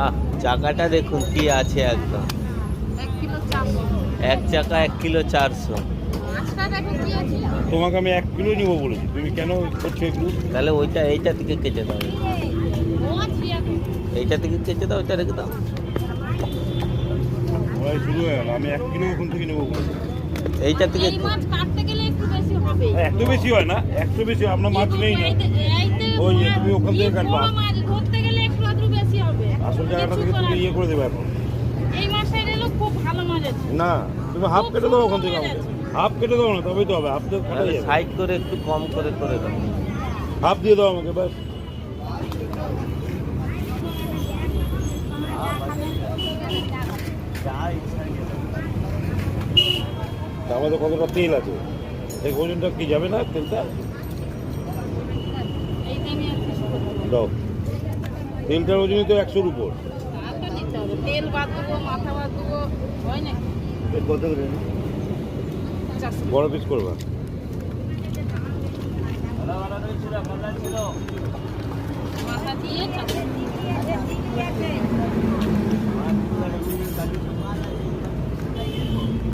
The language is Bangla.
আহ, চাকাটা দেখুন কি আছে একদম। 1 কিলো 400। এক চাকা 1 কিলো 400। মাছটা দেখো কি আছে। তোমাকে আমি 1 কিলো নিবো বলেছি, তুমি কেন করছো এগুলো? তাহলে এইটা থেকে কেটে দাও, ও আছে এখন। এইটা থেকে কেটে দাও, ওইটা রেখে দাও। ওরাই শুরু হয়ে গেল, আমি 1 কিলো ওখান থেকে নেবো বলেছি। এইটা থেকে এই মাছ কাটতে গেলে একটু বেশি হবে। এত বেশি হয় না, 100 বেশি হয়, আপনার মাছ নেই না। ওই যে তুমি ওখান থেকে কাটবা। বড় মাছ ধরতে গেলে একটু আধটু বেশি হবে। আসল জায়গাটা থেকে তুমি ইয়ে করে দেবে এখন। এই মাছটা এলো খুব ভালো মাছ আছে। না, তুমি হাফ কেটে দাও ওখান থেকে আমাকে। হাফ কেটে দাও না, তবেই তো হবে। হাফ দিয়ে কাটা যাবে। সাইড করে একটু কম করে করে দাও। হাফ দিয়ে দাও আমাকে ব্যাস। তা আমাদের কতটা তেল আছে, এই ওজনটা কি যাবে না তেলটা? এইটা আমি আর কিছু করবো না। দাও, তেলটার ওজনই তো 100-র উপর। তা তো নিতে হবে। তেল বাদ দেবো, মাথা বাদ দেবো, হয় নাকি? কত করে? 50 বড় পিস করবা। মাথা দিয়ে 400।